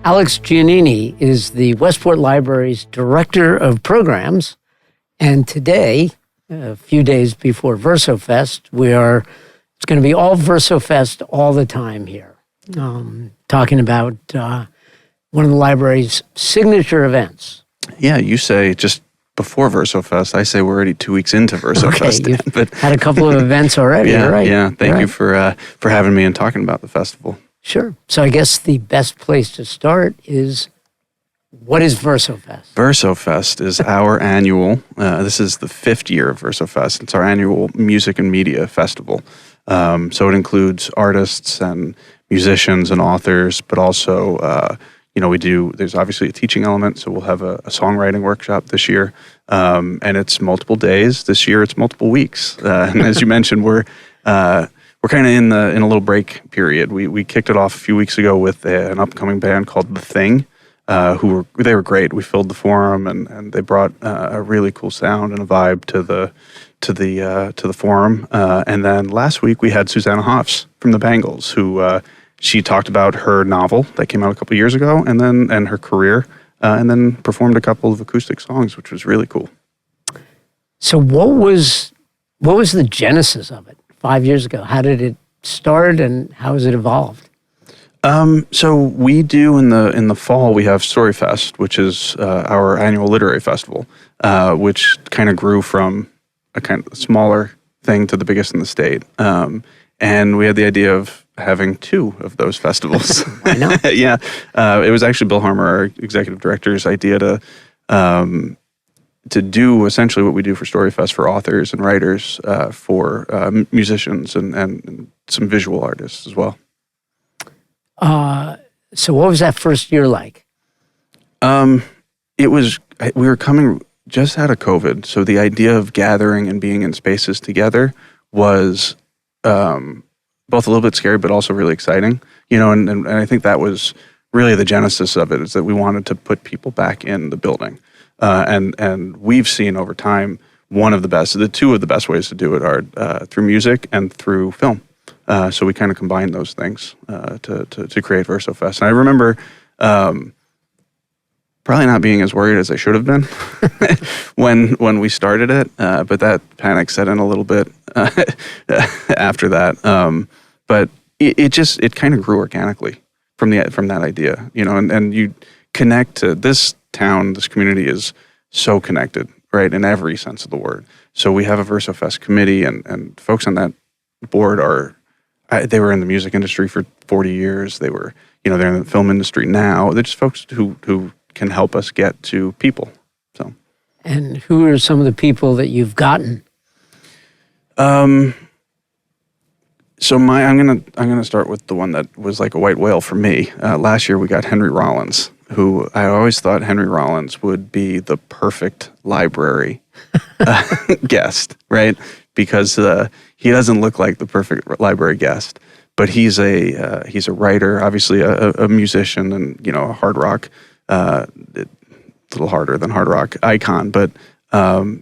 Alex Giannini is the Westport Library's Director of Programs. And today, a few days before Verso Fest, it's going to be all Verso Fest all the time here. Talking about one of the library's signature events. Yeah, you say just before Verso Fest. I say we're already 2 weeks into Verso Fest. You've but had a couple of events already, yeah, right? Yeah, thank you for having me and talking about the festival. Sure. So I guess the best place to start is, what is Verso Fest? Verso Fest is our annual, this is the 5th year of Verso Fest. It's our annual music and media festival. So it includes artists and musicians and authors, but also, there's obviously a teaching element, so we'll have a songwriting workshop this year. And it's multiple days. This year it's multiple weeks. And as you mentioned, we're kind of in a little break period. We kicked it off a few weeks ago with an upcoming band called The Thing, they were great. We filled the forum and they brought a really cool sound and a vibe to the forum. And then last week we had Susanna Hoffs from the Bangles, who she talked about her novel that came out a couple years ago, and her career, and then performed a couple of acoustic songs, which was really cool. So what was the genesis of it 5 years ago? How did it start, and how has it evolved? So we do in the fall, we have StoryFest, which is our annual literary festival, which kind of grew from a kind of smaller thing to the biggest in the state. And we had the idea of having 2 of those festivals. I know. Yeah. It was actually Bill Harmer, our executive director's idea to do essentially what we do for StoryFest for authors and writers, for musicians and some visual artists as well. So what was that first year like? We were coming just out of COVID, so the idea of gathering and being in spaces together was both a little bit scary, but also really exciting. And I think that was really the genesis of it, is that we wanted to put people back in the building. And we've seen over time the 2 of the best ways to do it are through music and through film. So we kind of combined those things to create Verso Fest. And I remember probably not being as worried as I should have been when we started it, but that panic set in a little bit after that. But it kind of grew organically from that idea, and you connect to this town. This community is so connected, right, in every sense of the word. So we have a Verso Fest committee, and folks on that board they were in the music industry for 40 years. They were, they're in the film industry now. They're just folks who can help us get to people. So, and who are some of the people that you've gotten? So I'm gonna start with the one that was like a white whale for me. Last year we got Henry Rollins, who I always thought Henry Rollins would be the perfect library guest, right? Because he doesn't look like the perfect library guest, but he's a writer, obviously a musician, and a hard rock, a little harder than hard rock icon, but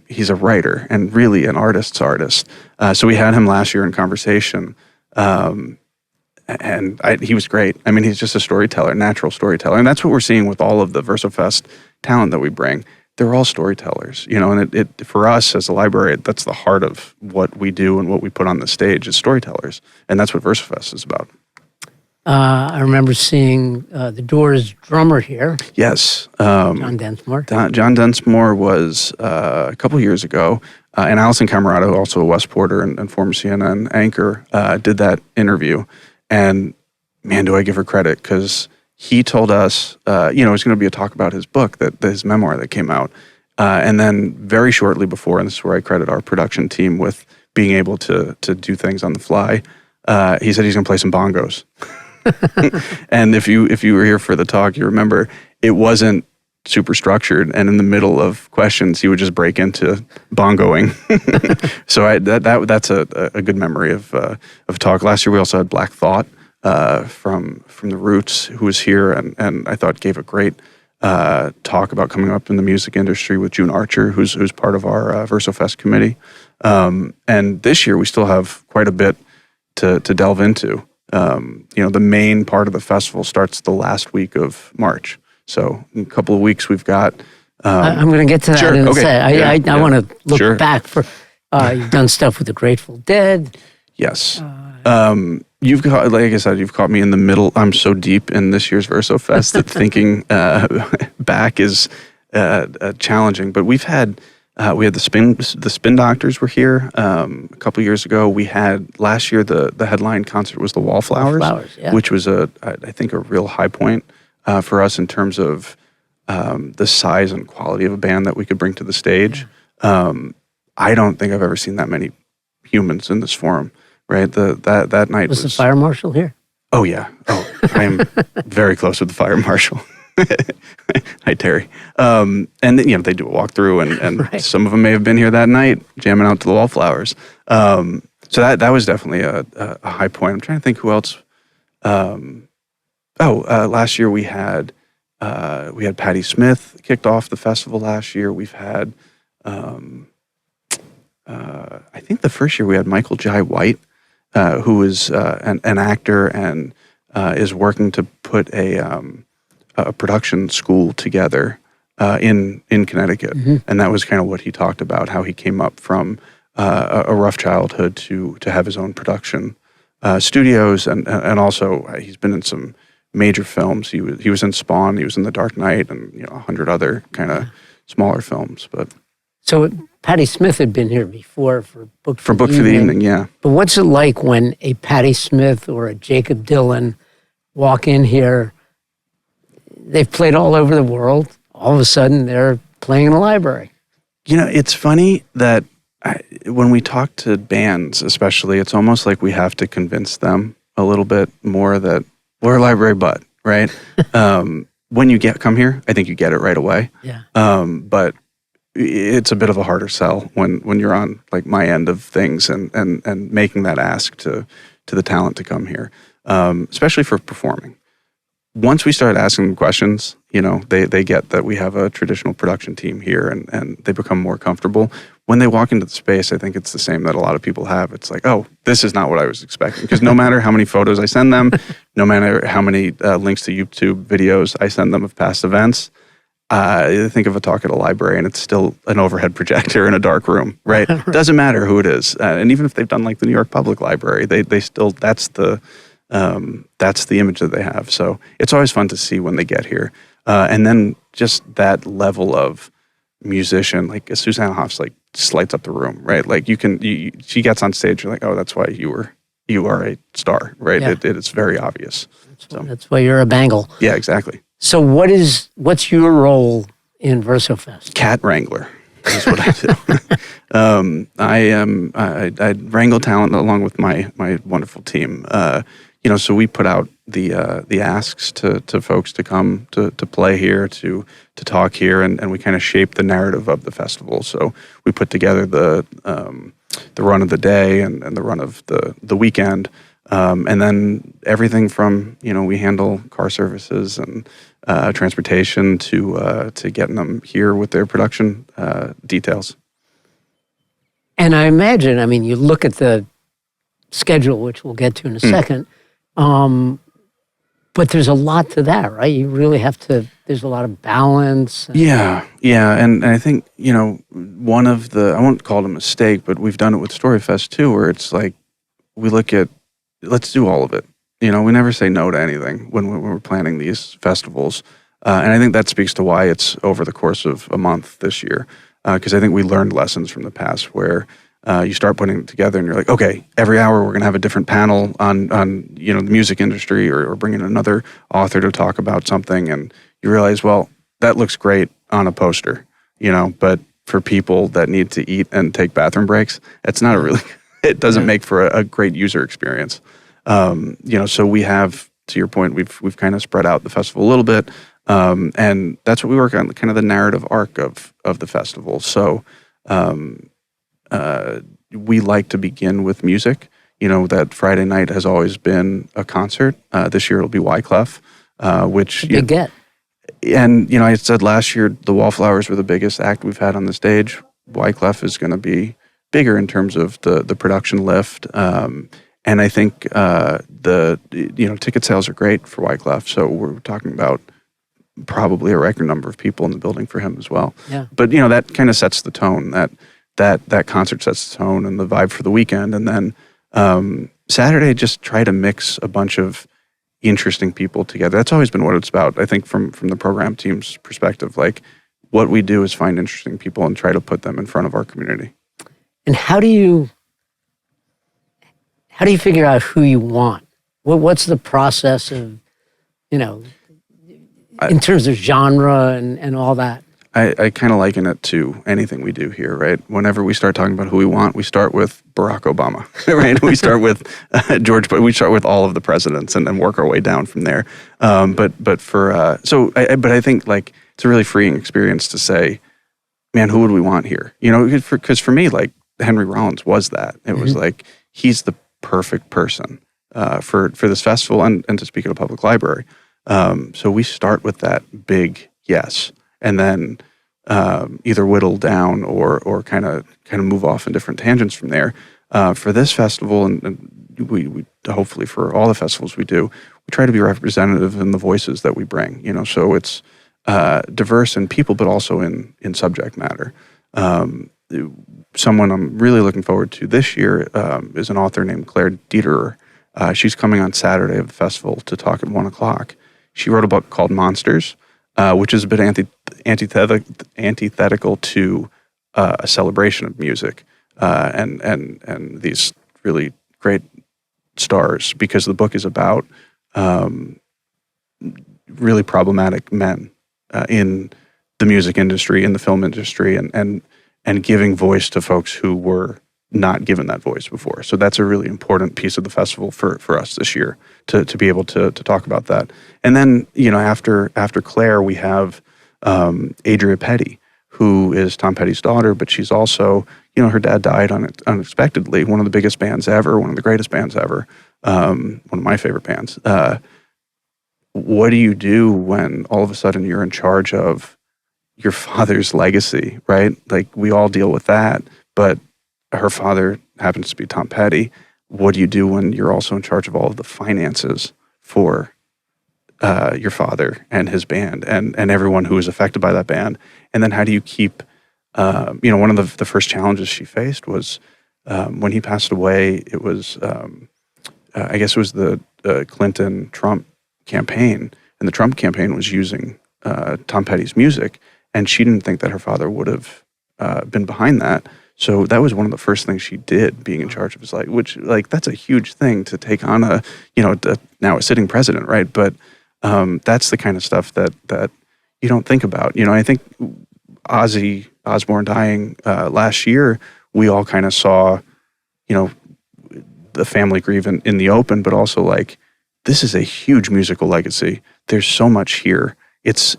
he's a writer and really an artist's artist. So we had him last year in conversation, and he was great. I mean, he's just a storyteller, natural storyteller, and that's what we're seeing with all of the Verso Fest talent that we bring. They're all storytellers, and it for us as a library, that's the heart of what we do and what we put on the stage is storytellers, and that's what Verso Fest is about. I remember seeing the Doors drummer here. Yes. John Densmore. John Densmore was a couple years ago, and Allison Camerado, also a Westporter and former CNN anchor, did that interview. And man, do I give her credit, because he told us, it was going to be a talk about his book, his memoir that came out. And then very shortly before, and this is where I credit our production team with being able to do things on the fly, he said he's going to play some bongos. And if you were here for the talk, you remember it wasn't super structured, and in the middle of questions, he would just break into bongoing. So that's a good memory of talk. Last year we also had Black Thought from the Roots, who was here, and I thought gave a great talk about coming up in the music industry with June Archer, who's part of our Verso Fest committee. And this year we still have quite a bit to delve into. The main part of the festival starts the last week of March. So in a couple of weeks, we've got... I'm going to get to that sure, in a okay. second. I want to look Sure. back for... you've done stuff with the Grateful Dead. Yes. You've got, like I said, you've caught me in the middle. I'm so deep in this year's Verso Fest that thinking back is challenging. But we had the Spin Doctors were here a couple years ago. We had last year the headline concert was the Wallflowers, which was I think a real high point for us in terms of the size and quality of a band that we could bring to the stage. I don't think I've ever seen that many humans in this forum. Right, that night was the fire marshal here? Oh yeah, I am very close with the fire marshal. Hi Terry, and then, they do a walkthrough, and right. Some of them may have been here that night jamming out to the Wallflowers. So that was definitely a high point. I'm trying to think who else. Last year we had Patti Smith kicked off the festival last year. We've had I think the first year we had Michael Jai White. Who is an actor and is working to put a production school together in Connecticut, and that was kind of what he talked about, how he came up from a rough childhood to have his own production studios, and also he's been in some major films. He was in Spawn, he was in The Dark Knight, and 100 other kind of smaller films, but. So Patti Smith had been here before for Book for the Evening, yeah. But what's it like when a Patti Smith or a Jacob Dylan walk in here? They've played all over the world. All of a sudden, they're playing in a library. It's funny that when we talk to bands, especially, it's almost like we have to convince them a little bit more that we're a library butt, right? When you come here, I think you get it right away. Yeah. But it's a bit of a harder sell when you're on like my end of things and making that ask to the talent to come here, especially for performing. Once we start asking them questions, they get that we have a traditional production team here and they become more comfortable. When they walk into the space, I think it's the same that a lot of people have. It's like, oh, this is not what I was expecting. Because no matter how many photos I send them, no matter how many links to YouTube videos I send them of past events, think of a talk at a library and it's still an overhead projector in a dark room, right? Doesn't matter who it is. And even if they've done like the New York Public Library, they still, that's the image that they have. So it's always fun to see when they get here. And then just that level of musician, like Susanna Hoffs, like just lights up the room, right? Like she gets on stage, you're like, oh, that's why you are a star, right? Yeah. It is very obvious. That's why you're a Bengal. Yeah, exactly. So what's your role in Verso Fest? Cat wrangler is what I do. I wrangle talent along with my wonderful team. So we put out the asks to folks to come to play here, to talk here, and we kind of shape the narrative of the festival. So we put together the run of the day and the run of the weekend. And then everything from, we handle car services and transportation to getting them here with their production details. And I imagine, you look at the schedule, which we'll get to in a second, but there's a lot to that, right? You really have to, there's a lot of balance. Yeah. And I think, one of I won't call it a mistake, but we've done it with StoryFest too, where it's like, we look at, let's do all of it. We never say no to anything when we're planning these festivals. And I think that speaks to why it's over the course of a month this year. Because I think we learned lessons from the past where you start putting it together and you're like, okay, every hour we're going to have a different panel on the music industry or bring in another author to talk about something. And you realize, well, that looks great on a poster, but for people that need to eat and take bathroom breaks, it's not it doesn't make for a great user experience. So we have, to your point, we've kind of spread out the festival a little bit. And that's what we work on, kind of the narrative arc of the festival. So we like to begin with music. That Friday night has always been a concert. This year it'll be Wyclef, which big get. And I said last year the Wallflowers were the biggest act we've had on the stage. Wyclef is going to be bigger in terms of the production lift. And I think ticket sales are great for Wyclef, so we're talking about probably a record number of people in the building for him as well. Yeah. But that kind of sets the tone. That concert sets the tone and the vibe for the weekend. And then Saturday, just try to mix a bunch of interesting people together. That's always been what it's about. I think from the program team's perspective, like what we do is find interesting people and try to put them in front of our community. And how do you figure out who you want? What's the process of, in terms of genre and all that? I kind of liken it to anything we do here, right? Whenever we start talking about who we want, we start with Barack Obama, right? We start with George, but we start with all of the presidents and then work our way down from there. But I think like it's a really freeing experience to say, man, who would we want here? Because for me, like Henry Rollins was that. It was like he's the perfect person for this festival and to speak at a public library. So we start with that big yes. And then either whittle down or kind of move off in different tangents from there. For this festival, and we hopefully for all the festivals we do, we try to be representative in the voices that we bring. So it's diverse in people, but also in subject matter. Someone I'm really looking forward to this year is an author named Claire Dieterer. She's coming on Saturday of the festival to talk at 1:00. She wrote a book called Monsters, which is a bit antithetical to a celebration of music and these really great stars, because the book is about really problematic men in the music industry, in the film industry, and giving voice to folks who were not given that voice before. So that's a really important piece of the festival for us this year to be able to talk about that. And then, after Claire, we have Adria Petty, who is Tom Petty's daughter, but she's also, her dad died unexpectedly, one of the biggest bands ever, one of the greatest bands ever, one of my favorite bands. What do you do when all of a sudden you're in charge of your father's legacy, right? Like we all deal with that, but her father happens to be Tom Petty. What do you do when you're also in charge of all of the finances for your father and his band and everyone who is affected by that band? And then how do you keep, one of the first challenges she faced was when he passed away, it was, I guess it was the Clinton-Trump campaign, and the Trump campaign was using Tom Petty's music, and she didn't think that her father would have been behind that. So that was one of the first things she did, being in charge of his life, which, like, that's a huge thing to take on now a sitting president, right? But that's the kind of stuff that you don't think about. I think Ozzy Osbourne dying last year, we all kind of saw, the family grieve in the open, but also like, this is a huge musical legacy. There's so much here. It's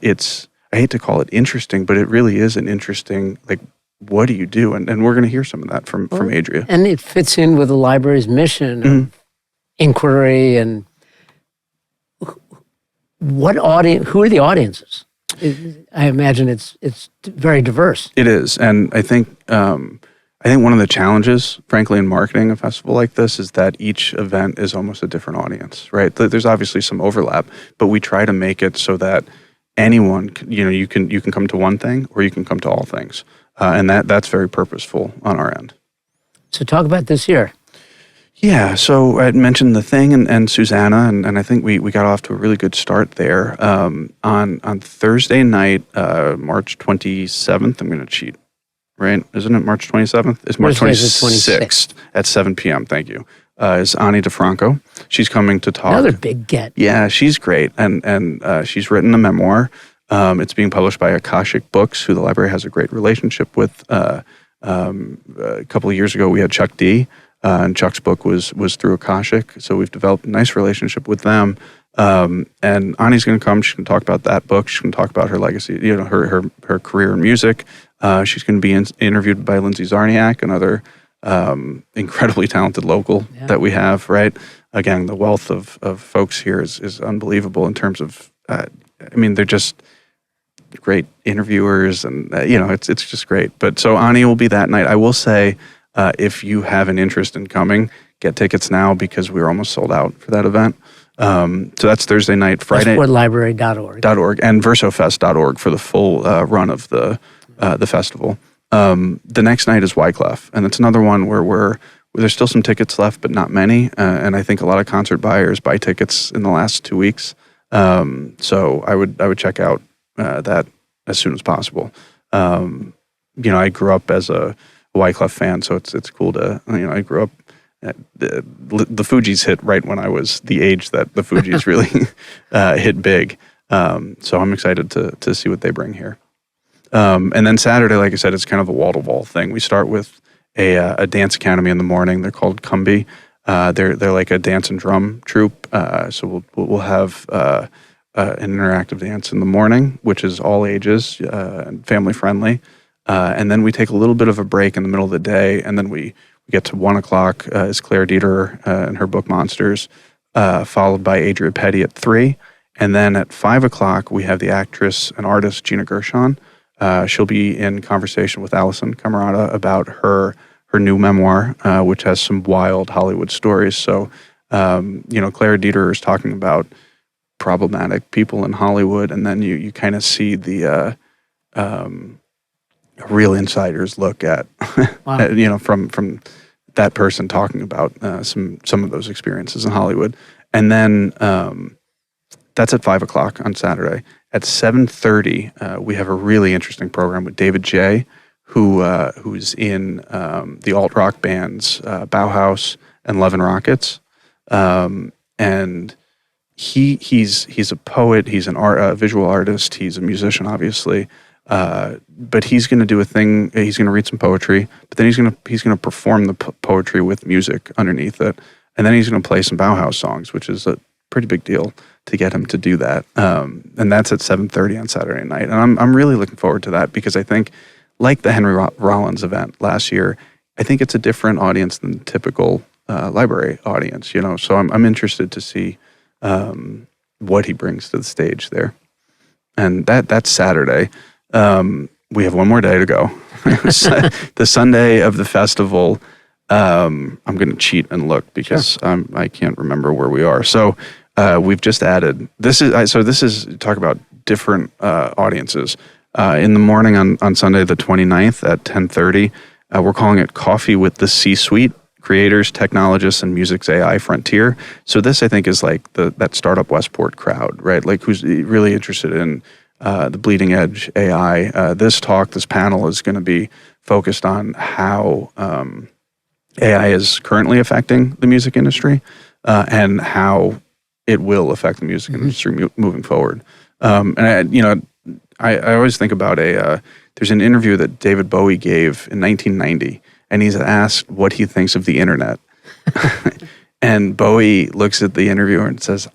I hate to call it interesting, but it really is an interesting, like, what do you do? And we're going to hear some of that from Adria. And it fits in with the library's mission of inquiry and who are the audiences? I imagine it's very diverse. It is. And I think one of the challenges, frankly, in marketing a festival like this is that each event is almost a different audience, right? There's obviously some overlap, but we try to make it so that anyone, you can come to one thing or you can come to all things. And that's very purposeful on our end. So talk about this year. Yeah, so I mentioned The Thing and Susanna, and I think we got off to a really good start there. On Thursday night, March 27th, I'm going to cheat, right? Isn't it March 27th? It's March 26th at 7 p.m., thank you, is Ani DeFranco. She's coming to talk. Another big get. Yeah, she's great, and she's written a memoir. It's being published by Akashic Books, who the library has a great relationship with. A couple of years ago, we had Chuck D., and Chuck's book was through Akashic, so we've developed a nice relationship with them. And Ani's going to come. She's going to talk about that book. She's going to talk about her legacy, her career in music. She's going to be interviewed by Lindsay Zarniak, another incredibly talented local that we have, right? Again, the wealth of folks here is unbelievable in terms of, they're just great interviewers, and it's just great. But so Ani will be that night. I will say, if you have an interest in coming, get tickets now because we were almost sold out for that event. So that's Thursday night, Friday. WestportLibrary.org. And VersoFest.org for the full run of the festival. The next night is Wyclef, and it's another one where there's still some tickets left, but not many. And I think a lot of concert buyers buy tickets in the last 2 weeks. So I would check out that as soon as possible. I grew up as a Wyclef fan, so it's cool to, I grew up, the Fugees hit right when I was the age that the Fugees really hit big. So I'm excited to see what they bring here. And then Saturday, like I said, it's kind of a wall-to-wall thing. We start with a dance academy in the morning. They're called Cumby. They're like a dance and drum troupe. So we'll have an interactive dance in the morning, which is all ages and family friendly. And then we take a little bit of a break in the middle of the day, and then we get to 1 o'clock is Claire Dieter and her book Monsters, followed by Adria Petty at 3. And then at 5 o'clock, we have the actress and artist Gina Gershon. She'll be in conversation with Alison Camerata about her new memoir, which has some wild Hollywood stories. So, Claire Dieter is talking about problematic people in Hollywood, and then you kind of see the real insider's look at, wow. From that person talking about some of those experiences in Hollywood. And then that's at 5 o'clock on Saturday. At 7:30, we have a really interesting program with David J., who's in the alt rock bands Bauhaus and Love and Rockets, and he's a poet, he's a visual artist, he's a musician, obviously, but he's going to do a thing. He's going to read some poetry, but then he's going to perform the poetry with music underneath it, and then he's going to play some Bauhaus songs, which is a pretty big deal to get him to do that. And that's at 7:30 on Saturday night, and I'm really looking forward to that because I think, like the Henry Rollins event last year, I think it's a different audience than the typical library audience, so I'm interested to see what he brings to the stage there. And that's Saturday. We have one more day to go. The Sunday of the festival, I'm going to cheat and look because sure. I can't remember where we are. So we've just added, this is talk about different audiences. In the morning on Sunday the 29th at 10:30, we're calling it Coffee with the C-Suite, Creators, Technologists, and Music's AI Frontier. So this, I think, is like that startup Westport crowd, right? Like who's really interested in the bleeding edge AI. This panel is going to be focused on how AI is currently affecting the music industry and how it will affect the music industry moving forward. And I always think about there's an interview that David Bowie gave in 1990, and he's asked what he thinks of the internet. And Bowie looks at the interviewer and says,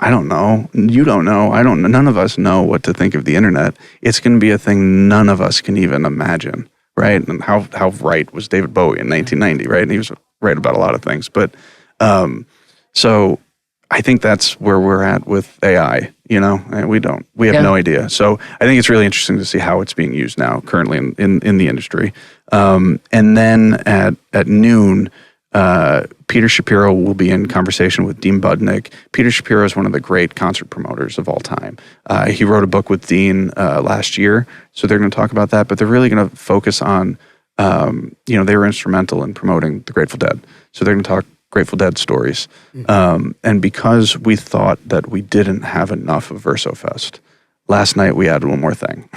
I don't know. You don't know. I don't know. None of us know what to think of the internet. It's going to be a thing none of us can even imagine, right? And how right was David Bowie in 1990, right? And he was right about a lot of things. But so I think that's where we're at with AI, and we have no idea. So I think it's really interesting to see how it's being used now currently in the industry. And then at noon, Peter Shapiro will be in conversation with Dean Budnick. Peter Shapiro is one of the great concert promoters of all time. He wrote a book with Dean last year, so they're going to talk about that, but they're really going to focus on, they were instrumental in promoting the Grateful Dead. So they're going to talk Grateful Dead stories. And because we thought that we didn't have enough of VersoFest, last night we added one more thing.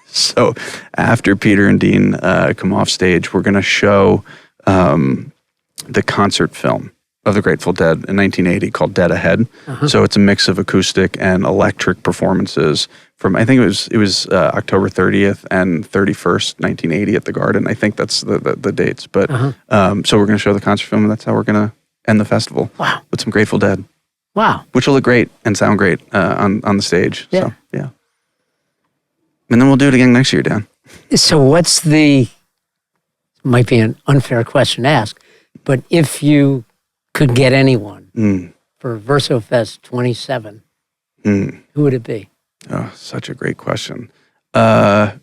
So after Peter and Dean come off stage, we're going to show the concert film of the Grateful Dead in 1980 called Dead Ahead. So it's a mix of acoustic and electric performances from, I think it was October 30th and 31st, 1980 at the Garden. I think that's the dates. But so we're going to show the concert film, and that's how we're going to end the festival. Wow. With some Grateful Dead. Wow. Which will look great and sound great on the stage. Yeah. So, yeah. And then we'll do it again next year, Dan. So might be an unfair question to ask, but if you could get anyone for VersoFest 27, who would it be? Oh, such a great question. So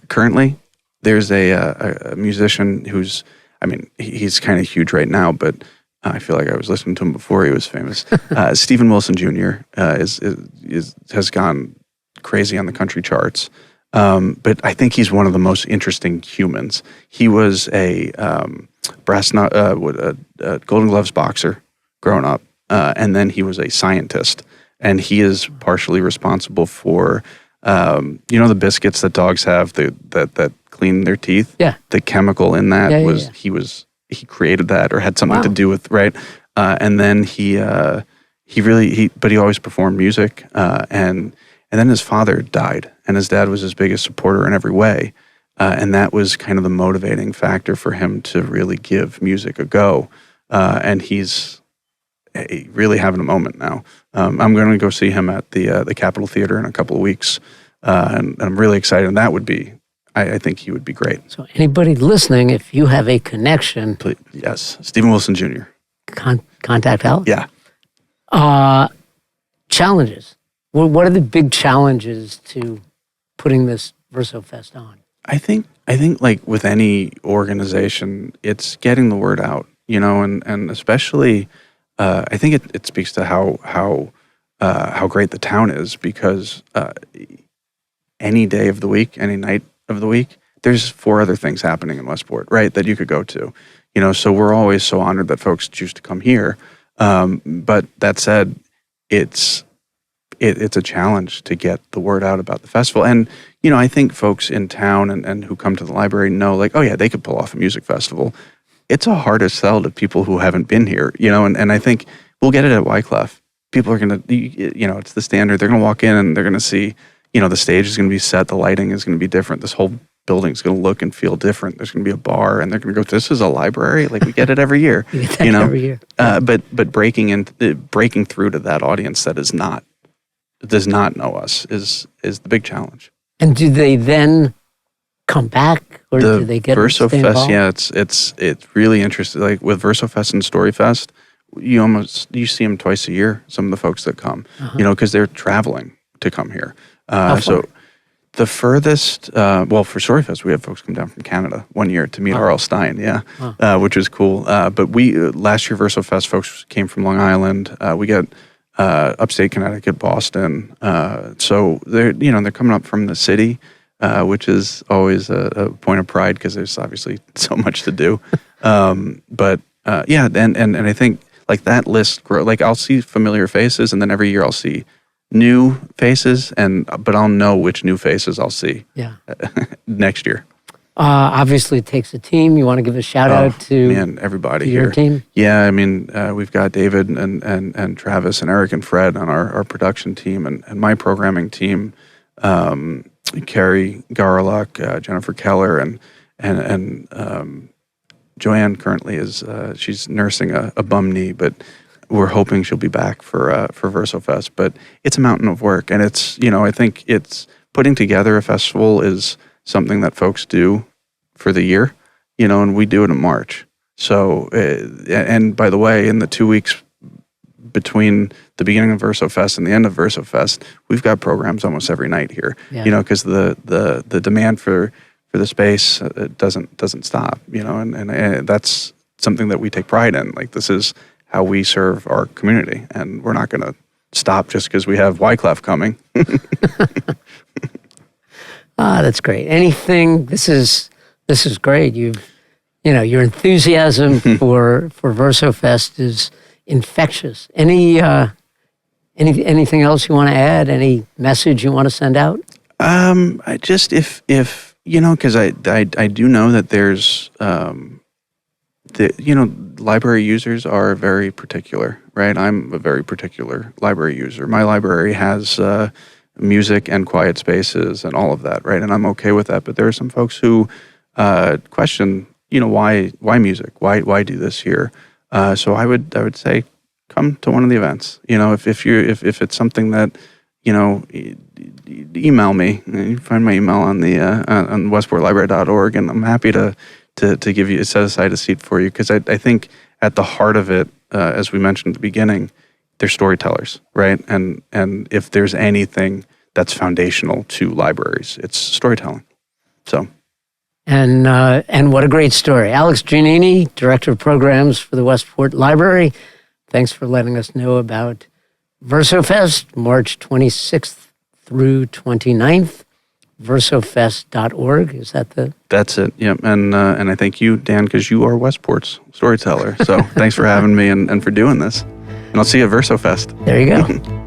currently, There's a musician who's, I mean, he's kind of huge right now, but I feel like I was listening to him before he was famous. Stephen Wilson Jr. Has gone crazy on the country charts. But I think he's one of the most interesting humans. He was a Golden Gloves boxer growing up, and then he was a scientist, and he is partially responsible for, the biscuits that dogs have that clean their teeth. Yeah, the chemical in that he created that or had something to do with, right? And then but he always performed music, and then his father died, and his dad was his biggest supporter in every way. And that was kind of the motivating factor for him to really give music a go. And he's really having a moment now. I'm going to go see him at the Capitol Theater in a couple of weeks. And I'm really excited. And that would be, I think he would be great. So anybody listening, if you have a connection. Please, yes, Stephen Wilson Jr. Contact Alex. Yeah. Challenges. What are the big challenges to putting this Verso Fest on? I think like with any organization, it's getting the word out, and especially, I think it speaks to how great the town is, because any day of the week, any night of the week, there's 4 other things happening in Westport, right, that you could go to, so we're always so honored that folks choose to come here. But that said, it's a challenge to get the word out about the festival. And, I think folks in town and who come to the library know, like, oh yeah, they could pull off a music festival. It's a harder sell to people who haven't been here, and I think we'll get it at Wycliffe. People are going to, it's the standard. They're going to walk in and they're going to see, the stage is going to be set, the lighting is going to be different. This whole building is going to look and feel different. There's going to be a bar, and they're going to go, this is a library? Like, we get it every year. Every year. But breaking through to that audience that does not know us is the big challenge. And do they then come back, or do they get Verso stay Fest? involved? Yeah, it's really interesting. Like with Verso Fest and StoryFest, you see them twice a year. Some of the folks that come, because they're traveling to come here. So the furthest, for StoryFest, we have folks come down from Canada one year to meet R.L. Stein, which was cool. But last year, Verso Fest folks came from Long Island. We got upstate Connecticut, Boston. So they're coming up from the city, which is always a point of pride because there's obviously so much to do. And I think like that list grow. Like I'll see familiar faces, and then every year I'll see new faces, but I'll know which new faces I'll see. Next year. Obviously, it takes a team. You want to give a shout out to everybody to here. Your team? Yeah, I mean, we've got David and Travis and Eric and Fred on our production team, and my programming team, Carrie Garlock, Jennifer Keller, and Joanne currently is she's nursing a bum knee, but we're hoping she'll be back for Verso Fest. But it's a mountain of work, and it's I think it's putting together a festival is something that folks do for the year, and we do it in March. So, and by the way, in the 2 weeks between the beginning of Verso Fest and the end of Verso Fest, we've got programs almost every night here, because the demand for the space doesn't stop, and that's something that we take pride in. Like, this is how we serve our community, and we're not going to stop just because we have Wycliffe coming. That's great. Anything? This is great. Your enthusiasm for Verso Fest is infectious. Anything else you want to add? Any message you want to send out? I just if because I do know that there's library users are very particular, right? I'm a very particular library user. My library has music and quiet spaces and all of that, right? And I'm okay with that. But there are some folks who question, why music? Why do this here? So I would say, come to one of the events. If it's something that email me. You can find my email on the on westportlibrary.org, and I'm happy to give you set aside a seat for you, because I think at the heart of it, as we mentioned at the beginning, they're storytellers, right? And if there's anything that's foundational to libraries, it's storytelling. So, And what a great story. Alex Giannini, Director of Programs for the Westport Library. Thanks for letting us know about VersoFest, March 26th through 29th. VersoFest.org. Is that the... That's it. Yep. And I thank you, Dan, because you are Westport's storyteller. So thanks for having me and for doing this. And I'll see you at VersoFest. There you go.